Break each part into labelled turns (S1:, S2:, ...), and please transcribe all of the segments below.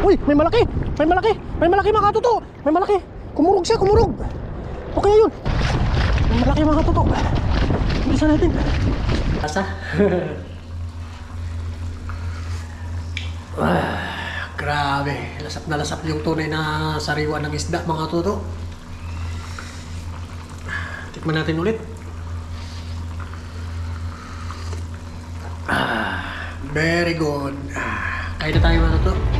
S1: Uy, may malaki! May malaki! May malaki mga katuto! May malaki! Kumurog siya, kumurog! Okay yun! May malaki mga katuto! Bilisan natin! Asa? Grabe! Lasap na lasap yung tunay na sariwa ng isda mga katuto. Tikman natin ulit. Very good. Kain na tayo mga katuto.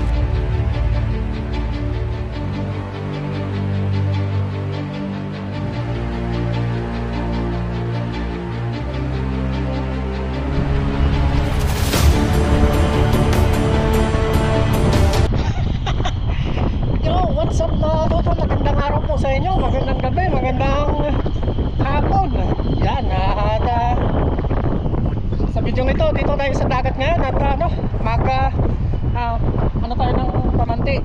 S1: What's up mga katuto? Magandang araw po sa inyo, magandang gabi, magandang hapon. Yan, at sa video ito, dito tayo sa dagat ngayon at ano tayo ng pamanti.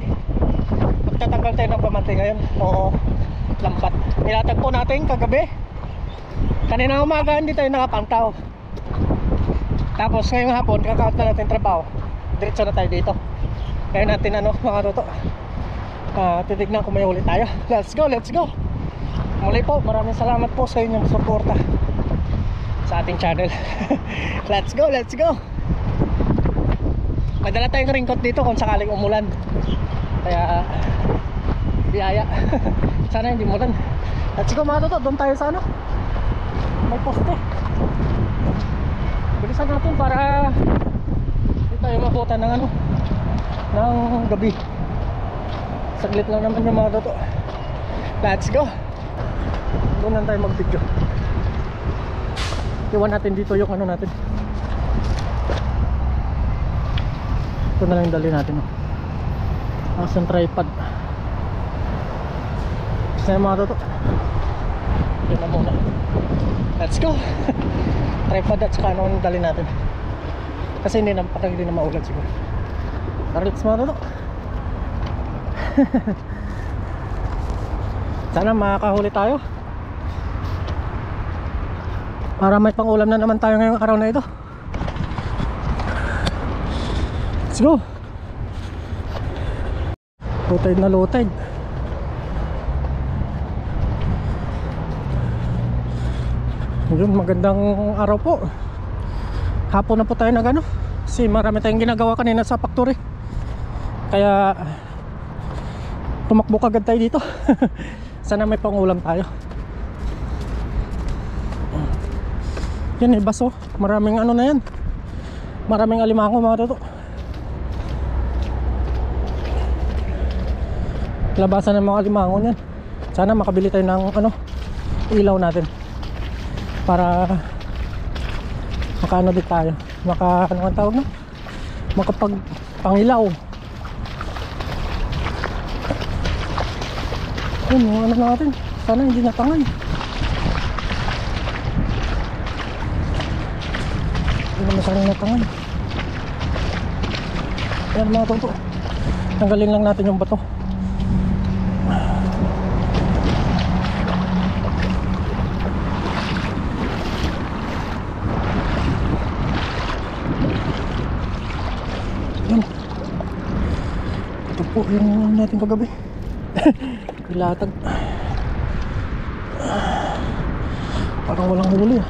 S1: Magtatanggal tayo ng pamanti ngayon o lambat. Nilatagpo natin kagabi. Kanina umaga hindi tayo nakapantaw. Tapos ngayong hapon kakaot na natin trabaho. Diretso na tayo dito. Kaya natin mga katuto, titignan kung may ulit tayo. Let's go, let's go. Muli po, maraming salamat po sa inyong suporta sa ating channel. Let's go, let's go. Madala tayong ringkot dito kung sakaling umulan. Kaya biyaya. Sana hindi umulan. Let's go mga toto, doon tayo sa may poste. Bilisan natin para hindi tayo makutan ng ng gabi. Saglit lang naman yung mga toto. Let's go. Doon lang tayo mag-video. Iwan natin dito yung natin. Ito na lang yung dali natin. Asang tripod. Gusto na mga toto. Yun na muna. Let's go. Tripod at saka yung dali natin. Kasi hindi na maulan siguro. Tara, let's mga toto. Sana makakahuli tayo para may pangulam na naman tayo ngayong araw na ito. Let's go. Low tide na low tide. Yun, magandang araw po. Hapon na po tayo kasi marami tayong ginagawa kanina sa factory. Kaya tumakbo kagad tayo dito. Sana may pangulam tayo. Yan baso. Maraming na yan. Maraming alimango mga toto. Labasan ng mga alimango yan. Sana makabili tayo ng ilaw natin para makaano din tayo. Ang tawag na? Makapagpangilaw. Yun, yung natin. Sana hindi natangay. Hindi naman sana natangay. Yan mga toto. Tanggalin lang natin yung bato. Yan. Ito po yung natin kagabi. Ilatag. Parang walang huli.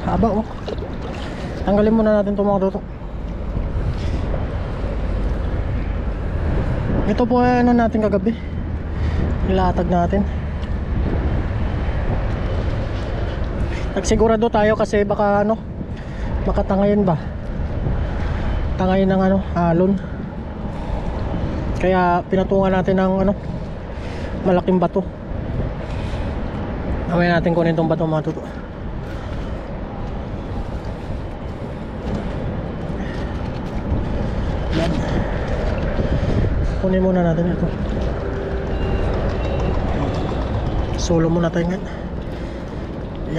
S1: Haba Tanggalin muna natin itong mga toto. Ito po natin kagabi. Ilatag natin. Nagsigurado tayo kasi baka makatangayin ba. Tangayin ng alon. Kaya pinatungan natin ng malaking bato. Mamaya natin kunin itong bato mga toto. Yan. Kunin muna natin ito. Solo muna tayo ngayon.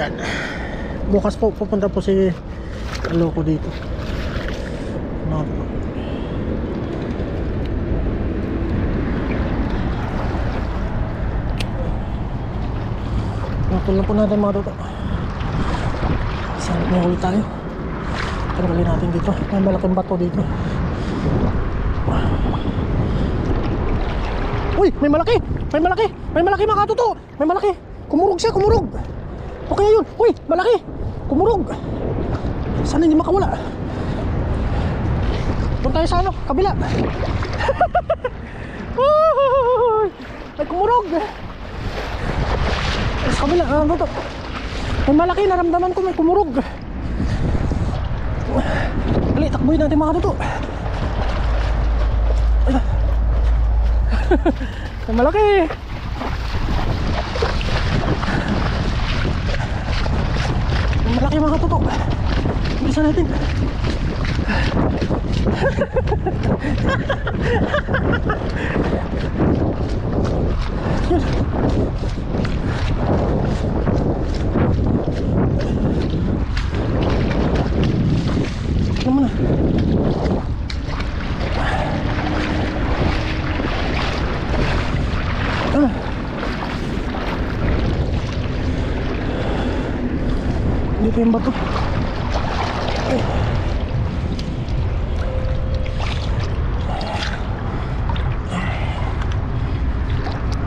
S1: Yan. Bukas po pupunta po si Loko dito. Mga toto. Tulong po natin mga toto. Sarap na ulit tayo. Tanggalin natin dito. May malaking bato dito. Uy, may malaki! May malaki! May malaki mga katuto! May malaki! Kumurog siya, kumurog! Okay yun! Uy, malaki! Kumurog! Sana hindi makawala. Doon tayo sa ano, kabila. Ay, kumurog! Ay, sa kabila, ano to? May malaki, naramdaman ko may kumurog. Dali, takbuhin natin mga katuto. May malaki! May malaki mga katuto. Bilisan natin. Yun. Ano mo na? Dito yung bato.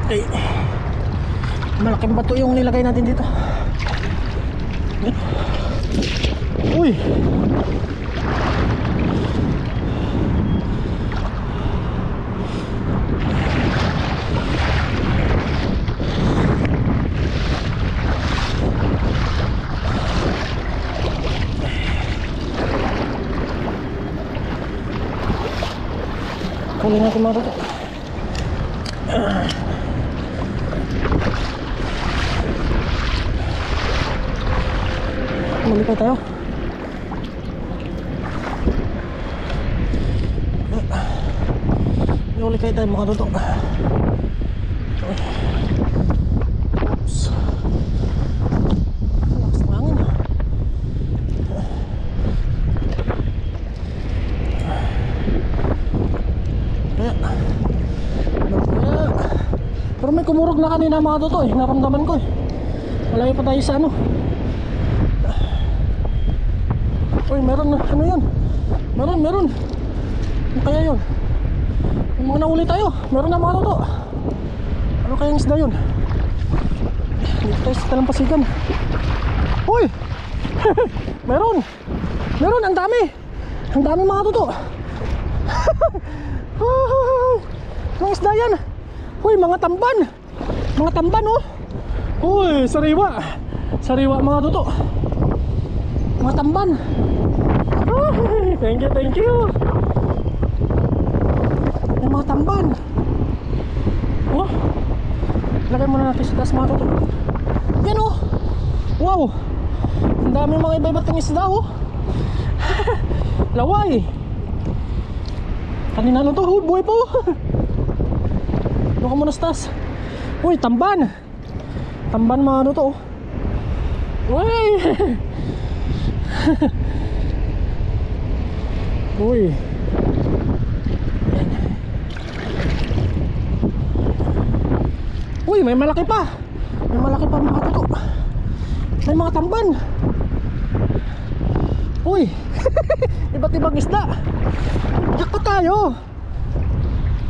S1: Ay. Malaking bato yung nilagay natin dito. Uy. Kunin natin mga bato. Malipay tayo. Malipay tayo mga tutok. Oops. Lakas ng hangin. Pero may kumurog na kanina mga tutok eh. Naramdaman ko eh. Malayo pa tayo sa ano. Uy, meron na, ano yan? Meron. Ano kaya yun? Yung mga nauli tayo, meron na mga toto. Ano kayang isda yun? Dito tayo sa talampasigan. Uy! Meron, ang dami mga toto. Anong isda yan? Uy, mga tamban oh. Uy, sariwa mga toto. Mga tamban. Thank you. May mga tamban. Oh, lagay muna natin sa taas mga toto. Yan oh. Wow, ang dami mga iba-ibang isda oh. Laway. Kanina lang to, buhay po. Doon ka muna sa taas. Uy, tamban mga toto. Uy. Uy. Uy, may malaki pa mga toto. May mga tamban. Uy. Iba't ibang isda. Jackpot tayo.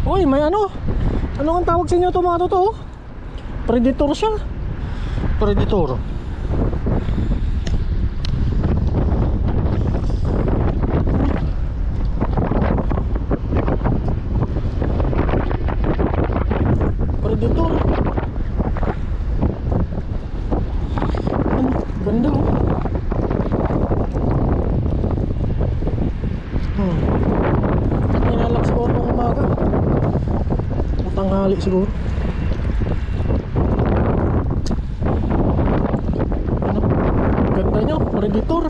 S1: Uy, may ano ang tawag sa inyo to mga toto? Predator siya. Predator. Ganda oh. Inalak siguro ng umaga. Tanghali siguro. Ano? Ganda nyo, predator.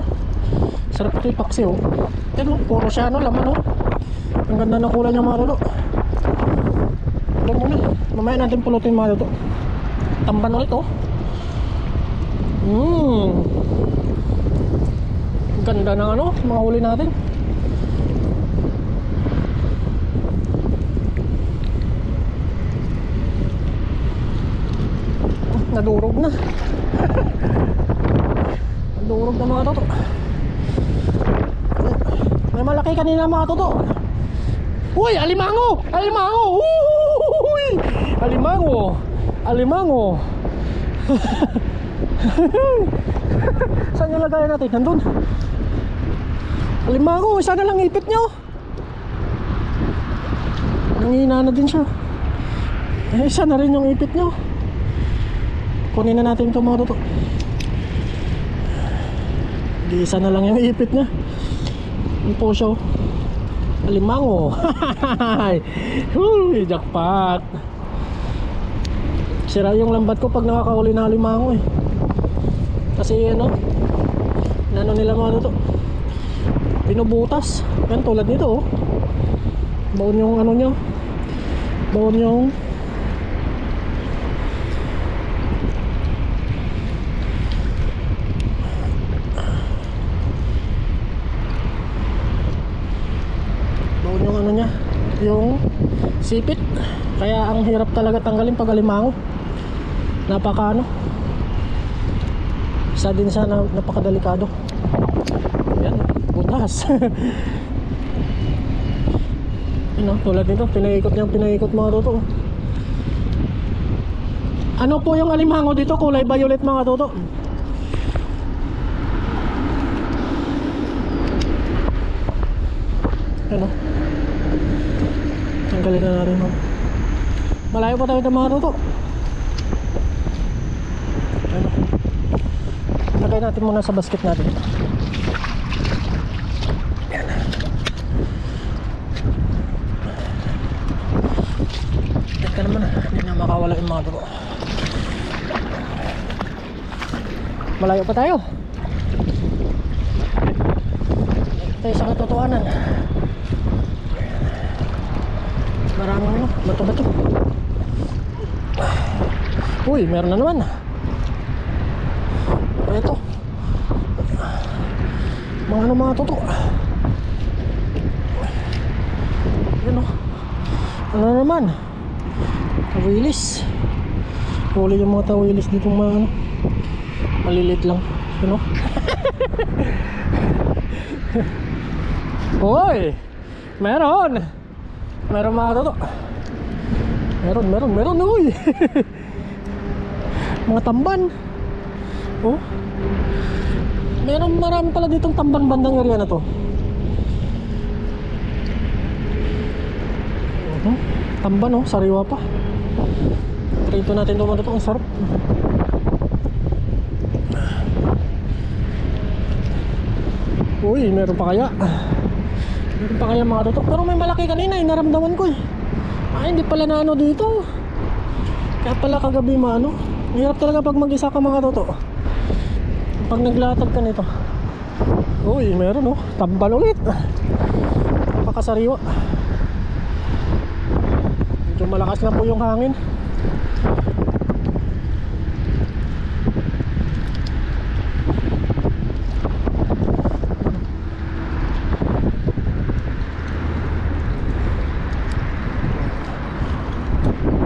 S1: Sarap ito yung paksi oh. Yan oh, puro siya ano, laman oh. Ang ganda ng kulay niya mga lolo. Doon muna, mamaya natin pulutin mga lolo. Tamban ulit oh. Ganda ng ano, mga huli natin. Nadurog na. Nadurog na mga toto. May malaki kanina mga toto. Uy, alimango! Alimango! Uy! Alimango! Alimango! Saan yung lagayan natin? Nandun. Alimango, isa na lang ipit nyo. Nangihina na din siya. Eh, isa na rin yung ipit nyo. Kunin na natin itong mga toto. Di isa na lang yung ipit niya. Yung po siya. Alimango. Uy, jackpot. Sira yung lambat ko pag nakakahuli na alimango eh. Kasi ano nila mga toto, pinubutas. Yan tulad nito oh. Baon yung ano nyo. Baon yung ano niya, yung sipit. Kaya ang hirap talaga tanggalin pag alimango. Napaka ano, isa din siya na napakadelikado. Yan, butas. Ano, tulad nito, pinaikot mga toto. Ano po yung alimango dito? Kulay violet mga toto. Ano? Tanggalin na natin mo. Malayo pa tayo ng mga toto. Ano? Lagay natin muna sa basket natin. Yan. Teka naman ah. Hindi na makawala yung mga toto. Malayo pa tayo. Tayo sa katotohanan. Maraming ano, bato-bato. Uy, meron na naman. Ito. Mga toto. Yan o. Ano na naman? Tawilis. Huli yung mga tawilis dito mga ano. Malilit lang. Ano? Uy! Meron mga toto. Meron uy. Mga tamban. Oh. Marami pala ditong tamban bandang area na to. Tamban oh, sariwa pa. Rito natin ito mga toto, ang sarap. Uy, meron pa kaya? Meron pa kaya mga toto? Pero may malaki kanina eh, naramdaman ko eh. Ay, hindi pala na ano dito. Kaya pala kagabi maano. Mahirap talaga pag mag-isa ka mga toto. Pag naglatag ka nito. Uy, meron oh. Tambal ulit. Napakasariwa. Medyo malakas na po yung hangin.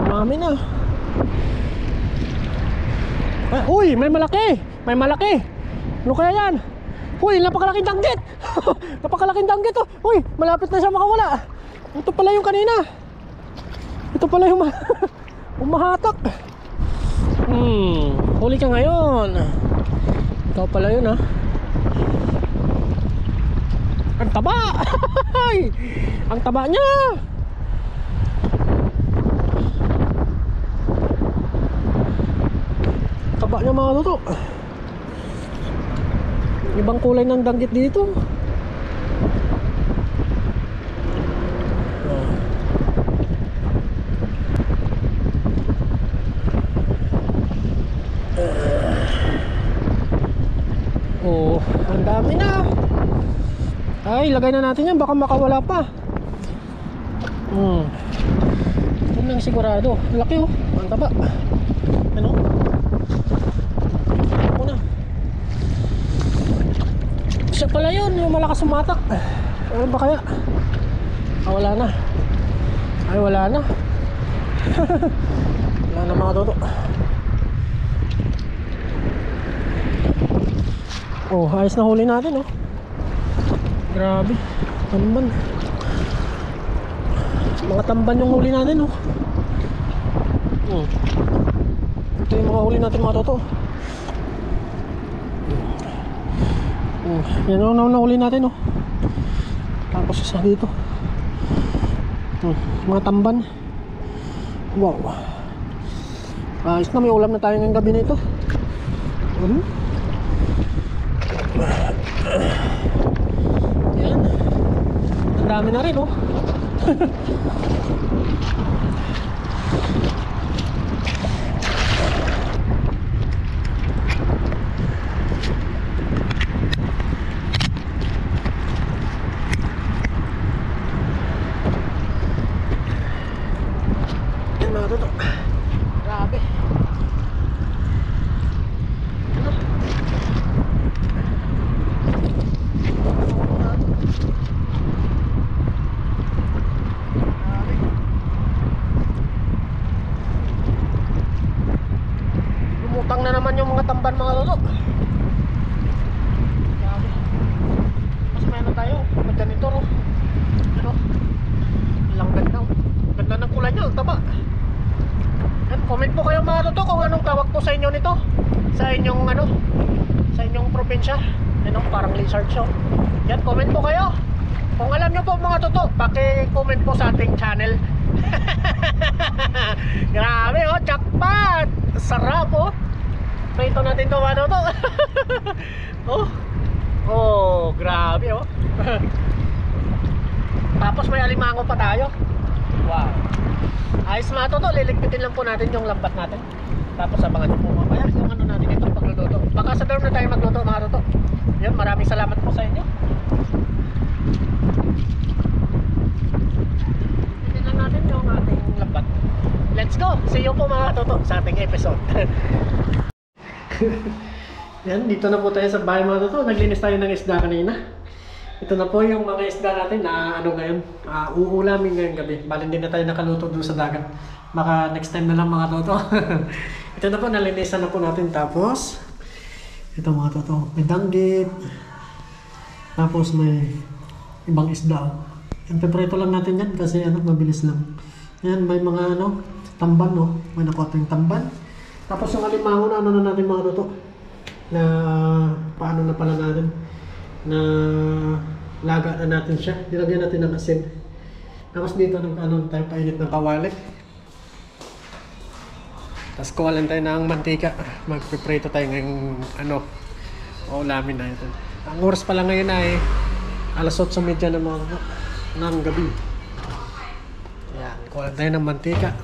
S1: Marami na. Uy, may malaki. May malaki. Ano kaya yan? Uy, napakalaking danggit. Napakalaking danggit oh. Uy, malapit na siya makawala. Ito pala yung kanina. Ito pala yung umahatak. Huli ka ngayon. Ikaw pala yun ha. Ang taba. Ang taba niya. Taba niya mga toto. Ibang kulay ng danggit dito. Oh, ang dami na. Ay, lagay na natin yan, baka makawala pa. Ito lang sigurado. Laki oh, ang taba. Ano? Ako na. Siya pala yun, yung malakas sumatak. Ano ba kaya? Ah, wala na. Ay, wala na. Wala na mga toto. Oh, ayos na huli natin oh. Grabe. Ano man? Mga tamban yung huli natin, oh. Ito yung mga huli natin, mga toto. Yan ang nahuli natin, oh. Tapos isa dito. Mga tamban. Wow. Ayos na, may ulam na tayo ngayong gabi na ito. Yan. Ang dami na rin, oh. Yan mga toto. Grabe. Lumutang na naman yung mga tamban, mga toto. Grabe. Mas meron tayo. Magganito, no? Ano? Ilang ganda, oh. Ganda ng kulay niya, ang taba. Yan, comment po kayo mga toto kung anong tawag po sa inyo nito. Sa inyong ano, sa inyong probinsya. Ano, parang lizard show. Yan, comment po kayo. Kung alam nyo po mga toto, paki-comment po sa ating channel. Grabe, oh, jackpot. Sarap, oh. Prito natin ito mga toto. Oh. Oh, grabe, oh. Tapos may alimango pa tayo. Wow. Ayos mga toto, liligpitin lang po natin yung lambat natin. Tapos abangan nyo po mamaya yung ano natin ito pagluluto. Baka sa daw na tayo magluto mga toto. Yun, maraming salamat po sa inyo. Liligpitin lang natin yung ating lambat. Let's go! See you po mga toto sa ating episode. Yan, dito na po tayo sa bahay mga toto. Naglinis tayo ng isda kanina. Ito na po yung mga isda natin na ano ngayon, uulamin ngayong gabi. Bali din na tayo nakaluto doon sa dagat. Baka next time na lang mga toto. Ito na po, nalinisan na po natin. Tapos ito mga toto, may danggit. Tapos may ibang isda. Yung pepreto lang natin yan kasi ano, mabilis lang. Yan, may mga ano, tamban, no? May nakuha tayong tamban. Tapos yung alimango na ano na natin mga toto, na paano na pala natin, na laga na natin siya. Nilagyan natin ng asin. Tapos dito nag-ano tayo, painit ng kawali. Tapos kuwalan tayo ng mantika. Magpiprito tayo ngayong ano, ulamin na ito. Ang oras pala ngayon ay alas 8:30 ng gabi. Yan, kuwalan tayo ng mantika.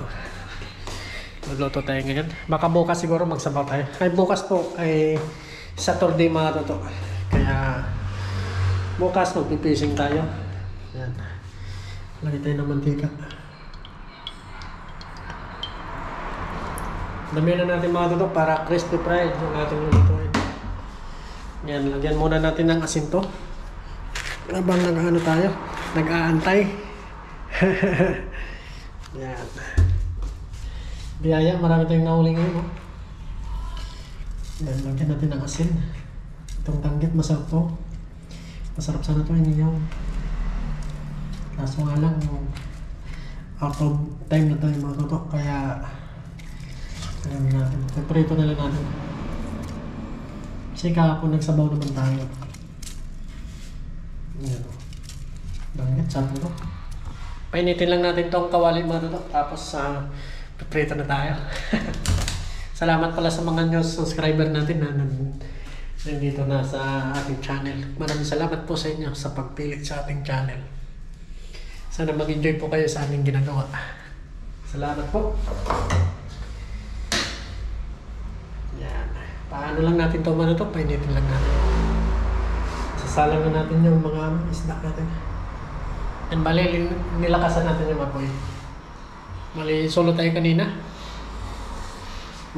S1: Magluto tayo ngayon. Baka bukas siguro magsabaw tayo. Ay bukas po ay Saturday mga toto. Kaya bukas magpipising tayo. Yan. Lagay tayo ng mantika. Damihan na natin mga toto para crispy fried yung ating lulutuin. Yan, lagyan muna natin ng asin to. Habang nag-ano tayo, nag-aantay. Yan. Biyaya, marami tayong nahuli ngayon, oh. Yan, lagyan natin ng asin. Itong danggit, masarap to. Masarap sana to yung kaso nga lang out of time na tayo mga toto, kaya alam natin, prito na lang natin kasi kahapon nagsabaw naman tayo. Yan, danggit, sabi to. Painitin lang natin tong kawali mga toto, tapos prito na tayo. Salamat pala sa mga news subscriber natin na nandito na sa ating channel. Maraming salamat po sa inyo sa pagpilit sa ating channel. Sana mag-enjoy po kayo sa aming ginagawa. Salamat po. Yan. Paano lang natin ito man ito? Painitin lang natin. Sasalang na natin yung mga isda natin. And bali, nilakasan natin yung apoy. Mali, solo tayo kanina.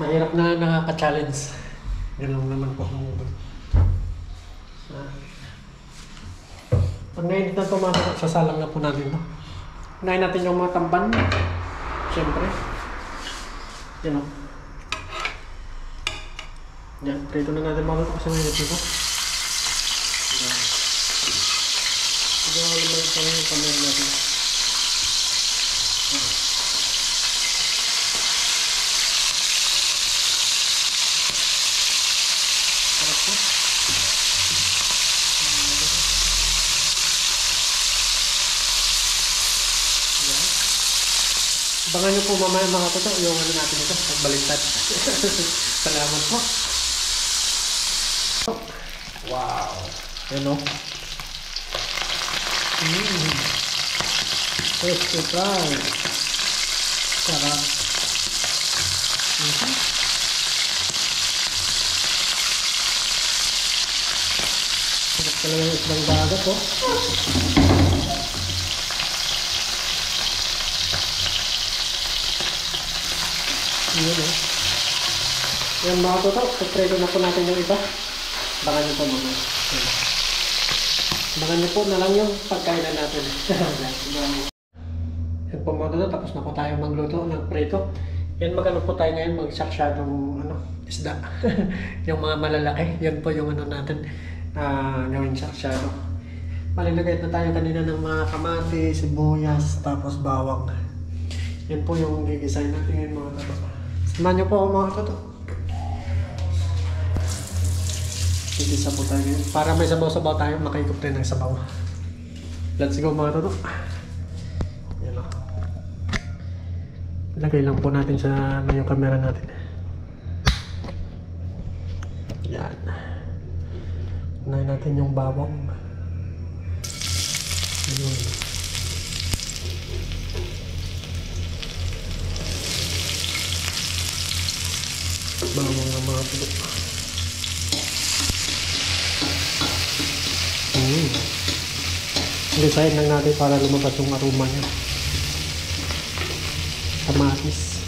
S1: Mahirap na nakaka-challenge. Yan lang naman po. Pag nainit na ito, sasalang na po natin ito. Unahin natin yung mga tamban. Siyempre. Yan o. Yan, prito na natin mga ito kasi mainit nito. Yan. Ito ang naman yung kamera natin. Abangan nyo po mamaya mga toto yung ano natin ito, pagbaliktad. Salamat po. Wow. Yan o. First to try. Sarap. Sarap talaga yung islang dagat po. Yan o. Yan mga toto, pagpredo na po natin yung iba. Abangan nyo po mga. Abangan nyo po na lang yung pagkainan natin. Yan po mga toto, tapos na po tayo magluto ng preto. Yan magano po tayo ngayon, mag-shaksha ng isda. Yung mga malalaki, yan po yung ano natin gawing shakshado. Malinagay na tayo kanina ng mga kamati, sibuyas, tapos bawang. Yan po yung gigisay natin yung mga toto. Samahan nyo po ako mga toto. Gigisa po tayo ngayon. Para may sabaw-sabaw tayo, makaikot tayo ng sabaw. Let's go mga toto. Yan o. Ilagay lang po natin sa yung camera natin. Yan. Unahin natin yung bawang. Ayun. Bawang ng mga tulo. Design lang natin para lumabas yung aroma niya. Kamatis.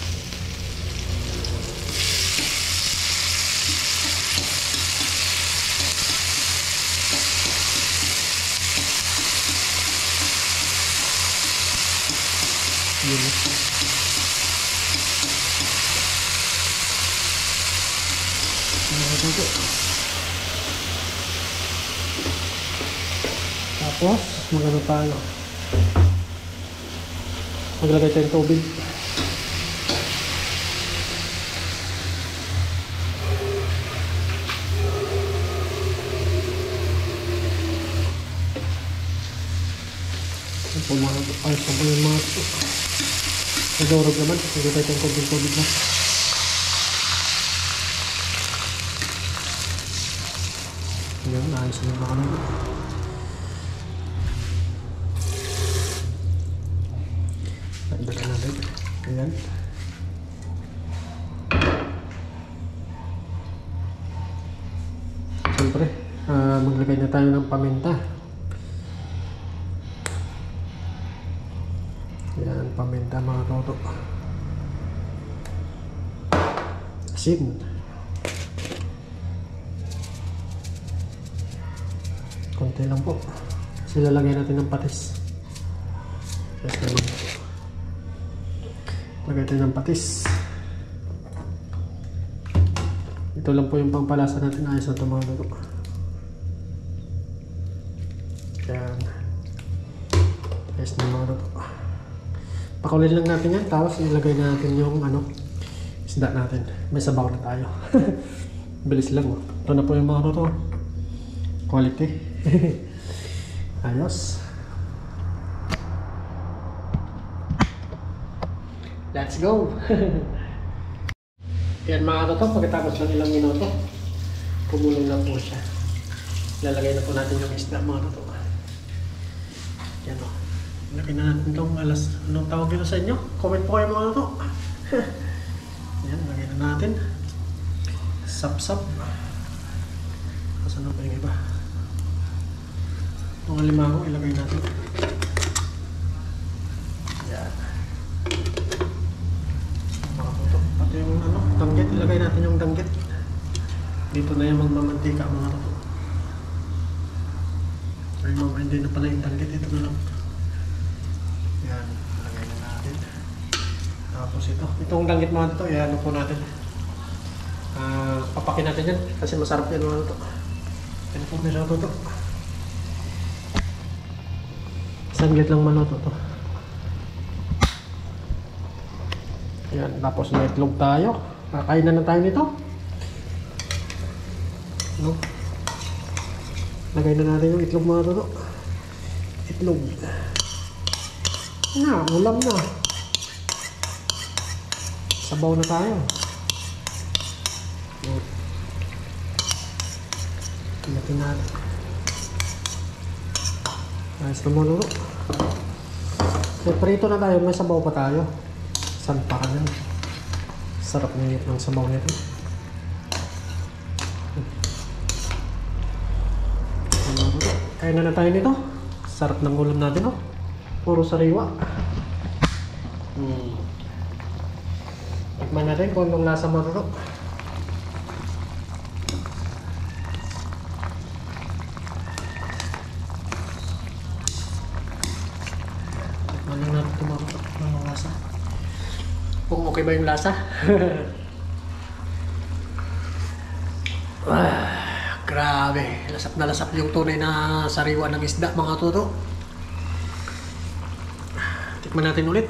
S1: Yun. Tapos, magano tayo. Maglagay tayo ng tubig. Ay, sabay yung mga ito. Nagawrog naman. Maglagay tayo ng tubig na. Yan, ayos na yung mga naman. Nagdagan natin. Ayan. Siyempre, maglagay na tayo ng paminta. Ayan, paminta mga toto. Asin. Konti lang po. Kasi lalagay natin ng patis. Yes, naman. Lagay tayo ng patis. Ito lang po yung pangpalasa natin. Ayos na ito mga toto. Ayan. Ayos na mga toto. Pakulin lang natin yan. Tapos ilagay natin yung isda natin. May sabaw na tayo. Bilis lang. Ito na po yung mga toto. Quality. Ayos. Let's go. Yan mga toto, pagkatapos lang ilang minuto, kumulo na po siya. Lalagay na po natin yung isda mga toto. Yan o. Lagay na natin itong anong tawag ito sa inyo? Comment po kayo mga toto. Yan, lagay na natin. Sap-sap. Kasan na pa yung iba? Mga limango ilagay natin. Yan. Mga toto. Pati yung danggit, ilagay natin yung danggit. Dito na yung magmamantika mga toto. Ay mama, hindi na pala yung danggit. Ito na lang. Yan, ilagay na natin. Tapos itong danggit mga toto, yan po natin. Papakin natin yan kasi masarap yan mga toto. Yan po nila toto. Saglit lang maluto to. Ayan, tapos may itlog tayo. Kakain na tayo nito. Lagay na natin yung itlog mga toto. Itlog. Na, ulam na. Sabaw na tayo. Natin natin. Ayos na muna. Prito na tayo. May sabaw pa tayo. Saan pa ka na? Sarap ng sabaw nito. Kaya na tayo nito. Sarap ng ulam natin, oh. Puro sariwa. Tikman natin kung anong lasa mo ito. Tikman lang natin tumampak ng lasa. Kung okay ba yung lasa. Grabe, lasap na lasap yung tunay na sariwa ng isda, mga toto. Tikman natin ulit.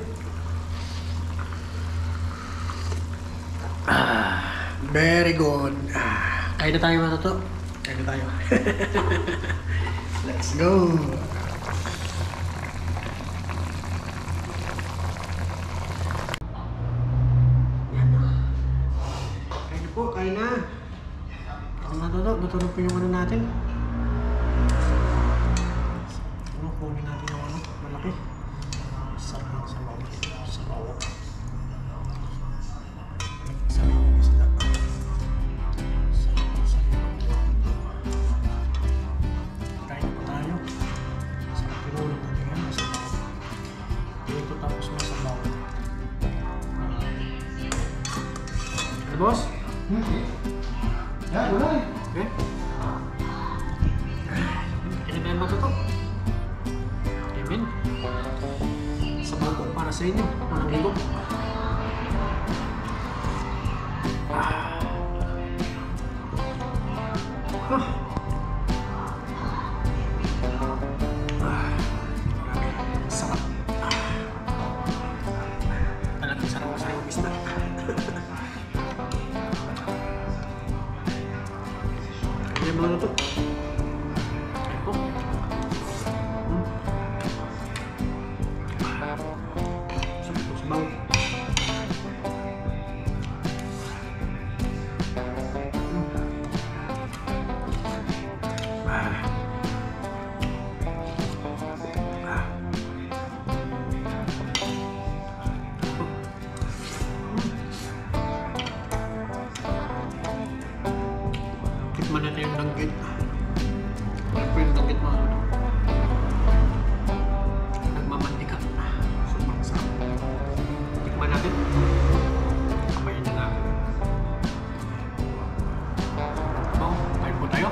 S1: Very good. Kain na tayo, mga toto. Kain na tayo. Let's go. Kain na po, kain na. Natulog po yung ano natin. Kunin natin yung ano, malaki. Sarap ng sabaw. Sabaw. Sabaw ng isda. Sarap ng sabaw. Kain na po tayo. Sarap pinulog natin yan. Sabaw. Dito tapos may sabaw. Ano, boss? Yan, wala eh. Okay. Ini ba yung matutok? Amen. Sabaw po para sa inyo. Walang ligo. Sarap. Talagang sarap sa yung isda. Ayan mga ito. Ayan po. Sabaw. Tikman natin yung danggit. Ano po yung danggit mga ano? Nagmamantika. Sobrang sarap. Tikman natin. Kapayan na natin. Baw, kain po tayo.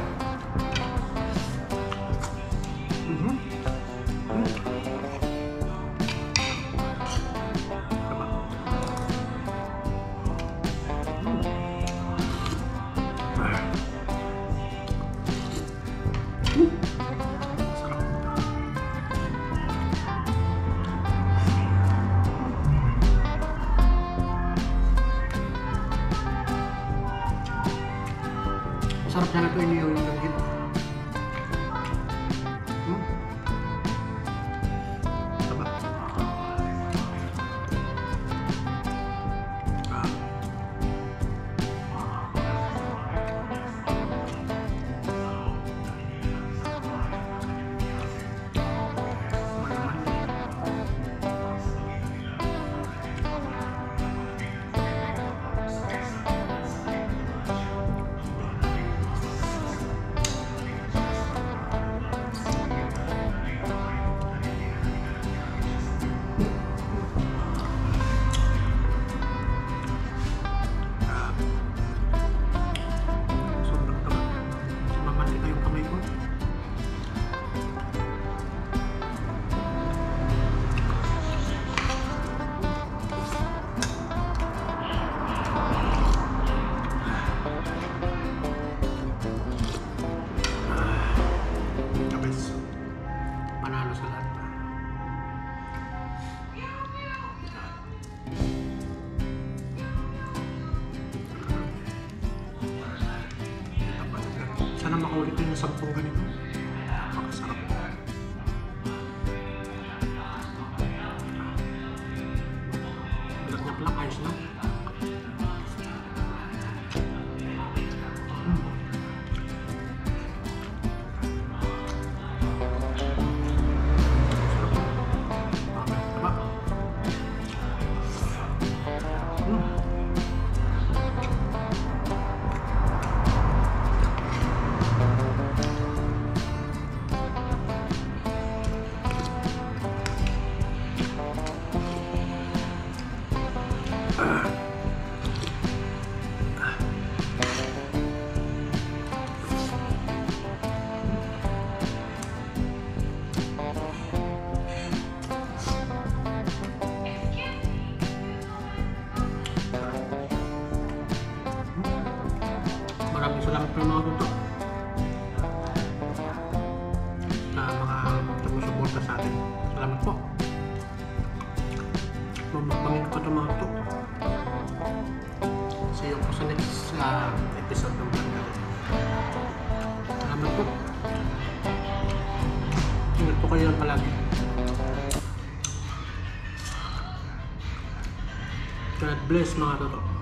S1: Sarap na ito iniyaw yung danggit. Taba. Sana makaulit din yung 10 ganito. Napakasarap. Nagnak-nak, ayos na.
S2: po. Mamagpangin ko ito mga ito. See you po sa next episode ng vlog natin. Salamat po. Ingat po kayo lang palagi. God bless mga toto.